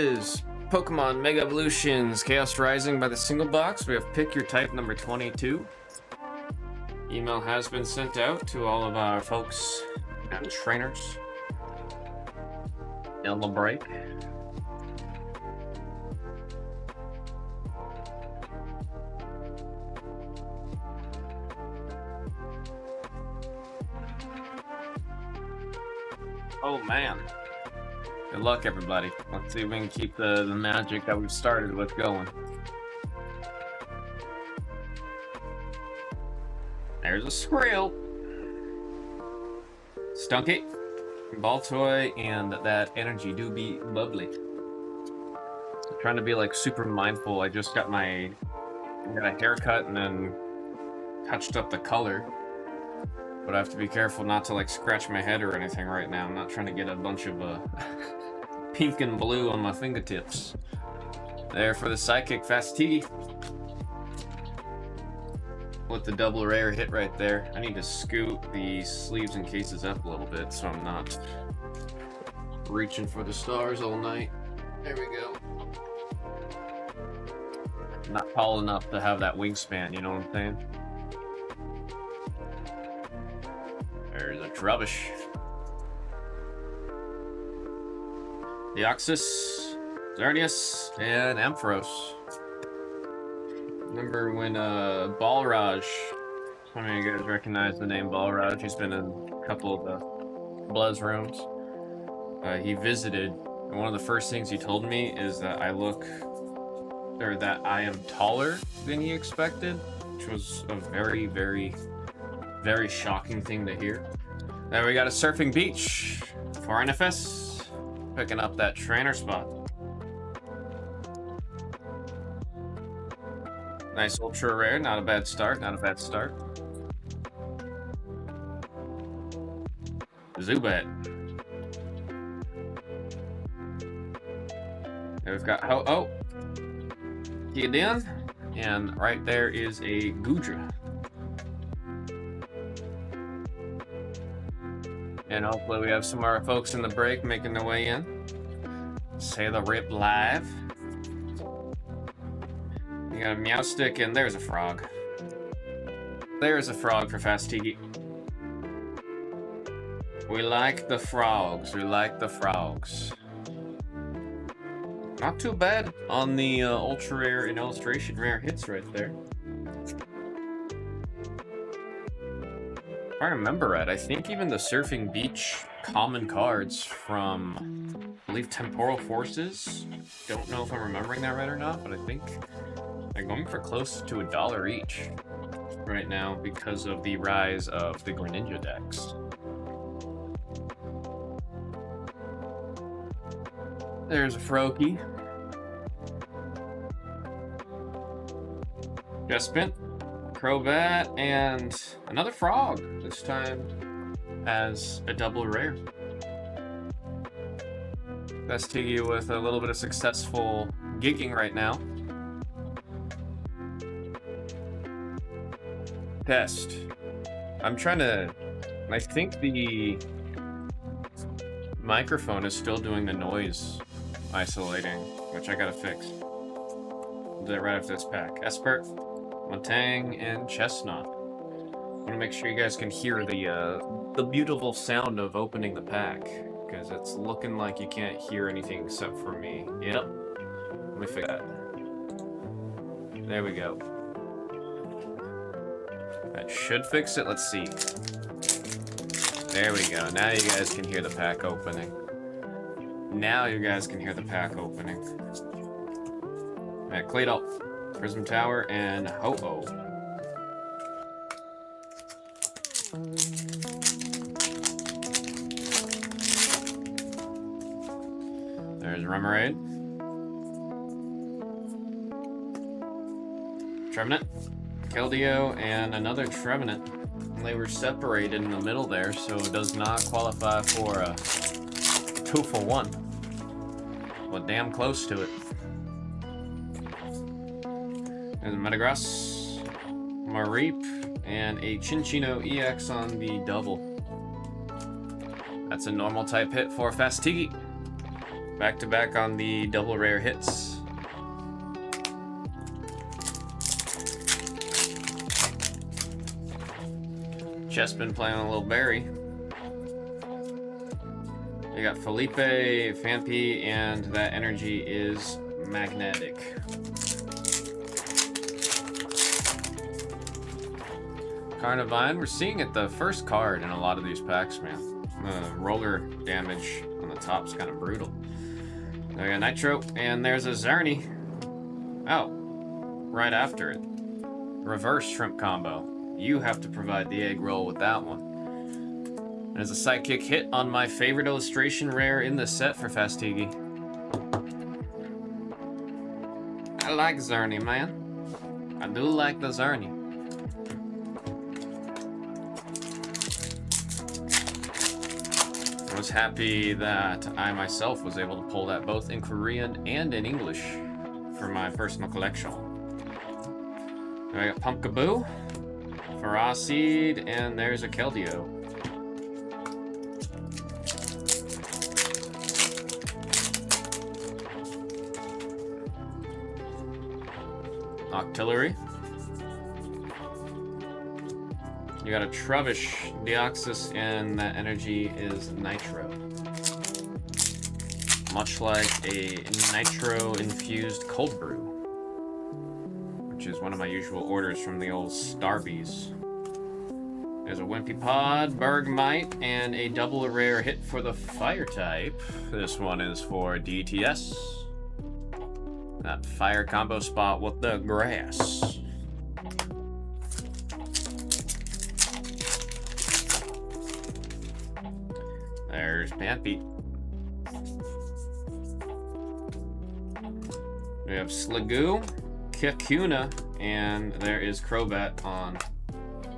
Is Pokemon Mega Evolutions Chaos Rising by the single box. We have pick your type number 22. Email has been sent out to all of our folks and trainers on the break. Oh man. Good luck, everybody. Let's see if we can keep the magic that we've started with going. There's a Skrill, Stunky, Baltoy, and that energy do be lovely. I'm trying to be like super mindful. I just got a haircut and then touched up the color. But I have to be careful not to like scratch my head or anything right now. I'm not trying to get a bunch of pink and blue on my fingertips. There for the Psychic Fastigi. With the double rare hit right there. I need to scoot the sleeves and cases up a little bit so I'm not reaching for the stars all night. There we go. Not tall enough to have that wingspan, you know what I'm saying? There's a Trubbish. Deoxys, Xerneas, and Ampharos. Remember when Balraj, some of you guys recognize the name Balraj, he's been in a couple of the Bluzz rooms. He visited, and one of the first things he told me is that that I am taller than he expected, which was a very, very, very shocking thing to hear. Then we got a Surfing Beach for NFS, picking up that trainer spot. Nice ultra rare, not a bad start, not a bad start. Zubat. And we've got Ho-Oh, Kyodin, and right there is a Goodra. And hopefully we have some of our folks in the break making their way in. Say the rip live. You got a Meowstic, and there's a frog. There's a frog for Fastigi. We like the frogs. We like the frogs. Not too bad on the ultra rare and illustration rare hits right there. If I remember right, I think even the Surfing Beach common cards from, I believe, Temporal Forces. Don't know if I'm remembering that right or not, but I think they're going for close to $1 each right now because of the rise of the Greninja decks. There's a Froakie. Jespin, Crobat, and another frog, this time as a double rare. Fastigi with a little bit of successful gigging right now. Test. I'm trying to... I think the microphone is still doing the noise isolating, which I gotta fix. I'll do that right after this pack. Espert, Montang, and Chestnut. I want to make sure you guys can hear the beautiful sound of opening the pack, because it's looking like you can't hear anything except for me. Yep. Let me fix that. There we go. That should fix it. Let's see. There we go. Now you guys can hear the pack opening. Now you guys can hear the pack opening. Alright, Claydol, Prism Tower, and Ho-Oh. There's Remoraid. Trevenant, Keldeo, and another Trevenant. They were separated in the middle there, so it does not qualify for a 2-for-1. Well, damn close to it. There's a Metagross, Mareep, and a Chinchino EX on the double. That's a normal type hit for Fastigi. Back to back on the double rare hits. Chessman playing a little berry. You got Felipe, Fampi, and that energy is magnetic. Carnivine, we're seeing it the first card in a lot of these packs, man. The roller damage on the top is kind of brutal. There we got Nitro, and there's a Zerny. Oh, right after it. Reverse shrimp combo. You have to provide the egg roll with that one. There's a sidekick hit on my favorite illustration rare in the set for Fastigi. I like Zerny, man. I do like the Zerny. I was happy that I myself was able to pull that both in Korean and in English for my personal collection. I got Pumpkaboo, Ferocid, and there's a Keldeo. Octillery. You got a Trubbish, Deoxys, and that energy is Nitro. Much like a Nitro-infused cold brew, which is one of my usual orders from the old Starbies. There's a Wimpy Pod, Bergmite, and a double rare hit for the Fire type. This one is for DTS. That fire combo spot with the grass. There's Pampy. We have Sliggoo, Kakuna, and there is Crobat on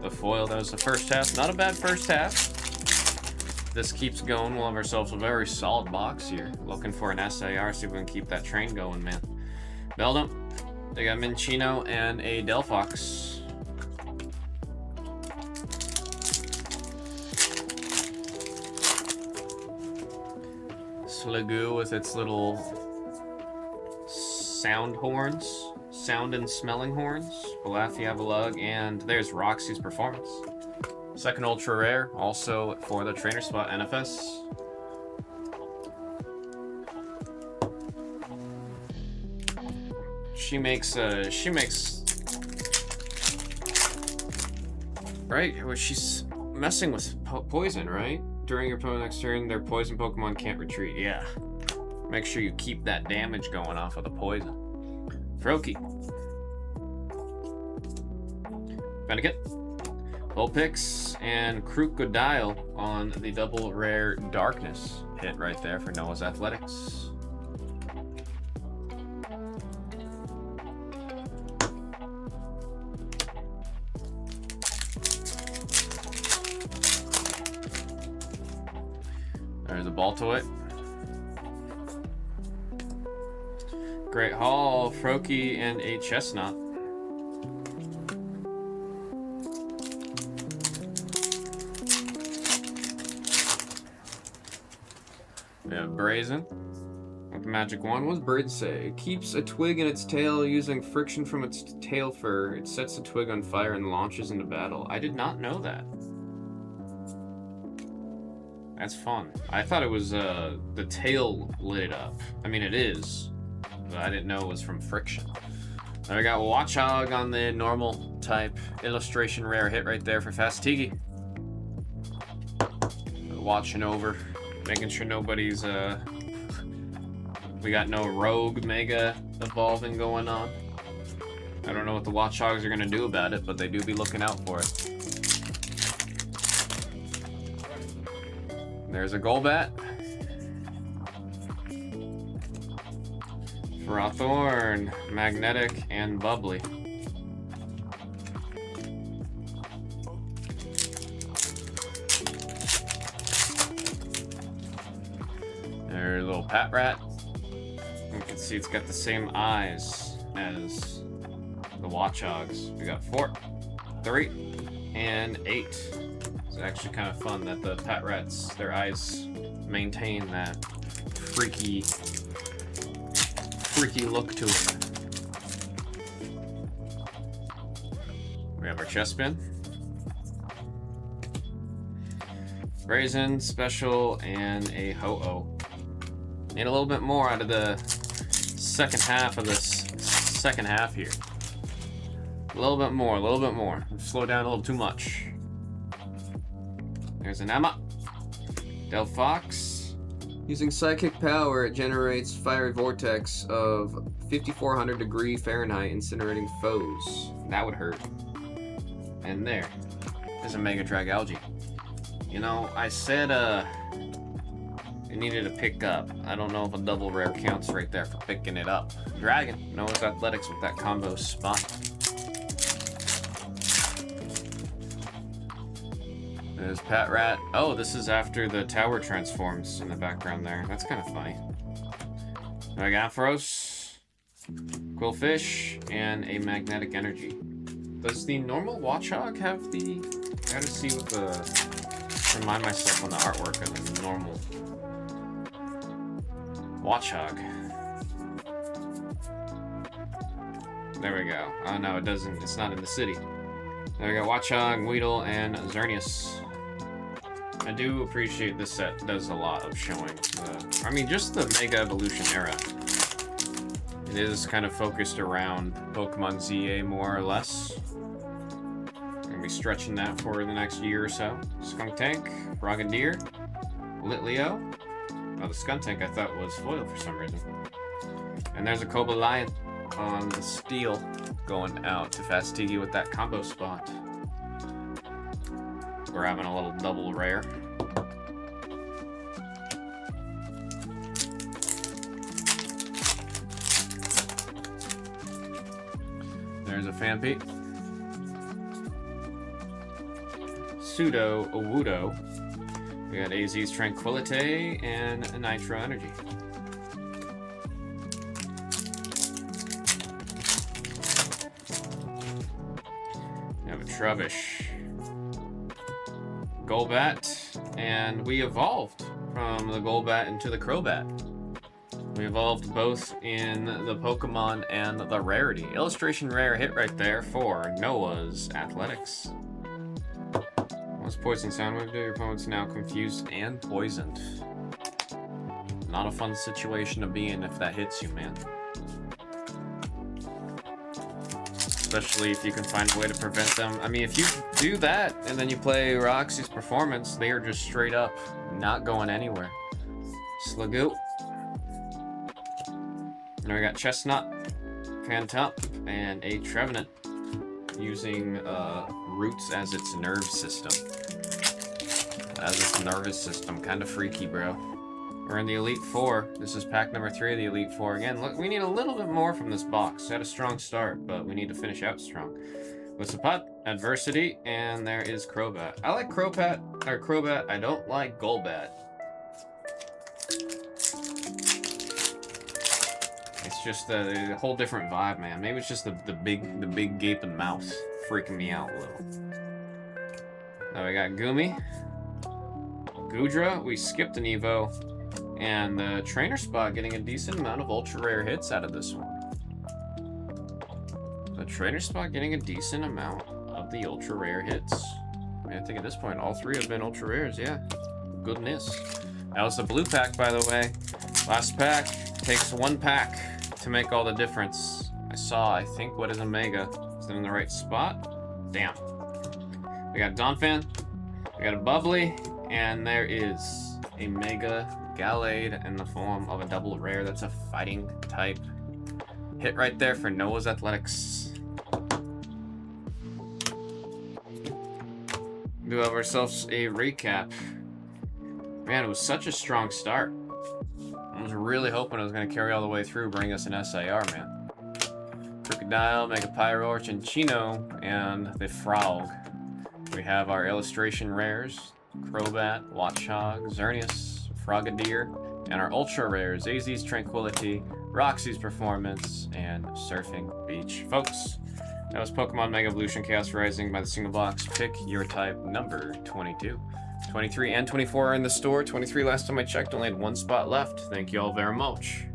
the foil. That was the first half. Not a bad first half. This keeps going. We'll have ourselves a very solid box here. Looking for an SAR, see if we can keep that train going, man. Beldum. They got Minchino and a Delphox. Sliggoo with its little sound horns, sound and smelling horns. Balafiavalug, and there's Roxy's Performance. Second ultra rare, also for the trainer spot NFS. She makes right, where she's messing with poison, right? During your opponent's next turn, their poison Pokemon can't retreat. Yeah. Make sure you keep that damage going off of the poison. Froakie. Fennekin. Vulpix and Crocodile on the double rare Darkness hit right there for Noah's Athletics. There's a Baltoy. Great Hall, Froakie, and a Chestnut. We have Brazen. With the magic wand, what does Bird say? It keeps a twig in its tail using friction from its tail fur. It sets the twig on fire and launches into battle. I did not know that. That's fun. I thought it was the tail lit it up. I mean, it is, but I didn't know it was from friction. Then we got Watchog on the normal type illustration rare hit right there for Fastigi. Watching over, making sure nobody's we got no rogue mega evolving going on. I don't know what the Watchogs are gonna do about it, but they do be looking out for it. There's a Golbat. Ferrothorn, Magnetic, and Bubbly. There's a little Patrat. You can see it's got the same eyes as the Watchogs. We got 4, 3, and 8. It's actually kind of fun that the Patrats, their eyes maintain that freaky look to it. We have our chest spin. Raisin, special, and a ho-oh. Need a little bit more out of the second half of this second half here. A little bit more, a little bit more. Slow down a little too much. There's an Emma. Delphox. Using psychic power, it generates fiery vortex of 5400 degree Fahrenheit, incinerating foes. That would hurt. And there's a Mega Dragalge. You know, I said it needed to pick up. I don't know if a double rare counts right there for picking it up. Dragon, Noah's Athletics with that combo spot. There's Patrat. Oh, this is after the tower transforms in the background there. That's kind of funny. Megaphros, Quillfish, and a Magnetic Energy. Does the normal Watchog have the... I gotta see what the... Remind myself on the artwork of the normal Watchog. There we go. Oh no, it doesn't. It's not in the city. There we go. Watchog, Weedle, and Xerneas. I do appreciate this set. Does a lot of showing. I mean, just the Mega Evolution era. It is kind of focused around Pokemon ZA more or less. Gonna be stretching that for the next year or so. Skuntank, Frogadier, Litleo. Oh, the Skuntank I thought was foil for some reason. And there's a Cobalion on the steel going out to Fastigi with that combo spot. We're having a little double rare. There's a Phanpy. Pseudo Owudo. We got AZ's Tranquility and a Nitro Energy. We have a Trubbish. Golbat, and we evolved from the Golbat into the Crobat. We evolved both in the Pokemon and the rarity. Illustration rare hit right there for Noah's Athletics. What's Poison Sound Wave do? Your opponent's now confused and poisoned. Not a fun situation to be in if that hits you, man. Especially if you can find a way to prevent them. I mean, if you do that and then you play Roxy's Performance, they are just straight up not going anywhere. Slugoo. And we got Chestnut, Phantump, and a Trevenant using Roots as its nerve system. As its nervous system. Kind of freaky, bro. We're in the Elite Four. This is pack number 3 of the Elite Four. Again, look, we need a little bit more from this box. Had a strong start, but we need to finish out strong. With Sapat, Adversity, and there is Crobat. I like Crobat. I don't like Golbat. It's just a whole different vibe, man. Maybe it's just the big gaping mouth freaking me out a little. Now we got Goomy, Goodra. We skipped an Evo. And the Trainer Spot getting a decent amount of ultra rare hits out of this one. The Trainer Spot getting a decent amount of the ultra rare hits. I mean, I think at this point all 3 have been ultra rares, yeah. Goodness. That was the blue pack, by the way. Last pack takes 1 pack to make all the difference. I think, what is a Mega? Is it in the right spot? Damn. We got Donphan, we got a Bubbly, and there is a Mega Gallade in the form of a double rare. That's a fighting type hit right there for Noah's Athletics. We do have ourselves a recap. Man, it was such a strong start. I was really hoping it was going to carry all the way through, bring us an SIR, man. Crocodile, Mega Pyroar, Chino, and the Frog. We have our illustration rares: Crobat, Watchog, Xerneas, Frogadier, and our ultra rares: AZ's Tranquility, Roxy's Performance, and Surfing Beach. Folks, that was Pokemon Mega Evolution Chaos Rising by the Single Box. Pick your type number 22. 23 and 24 are in the store. 23 last time I checked, only had one spot left. Thank you all very much.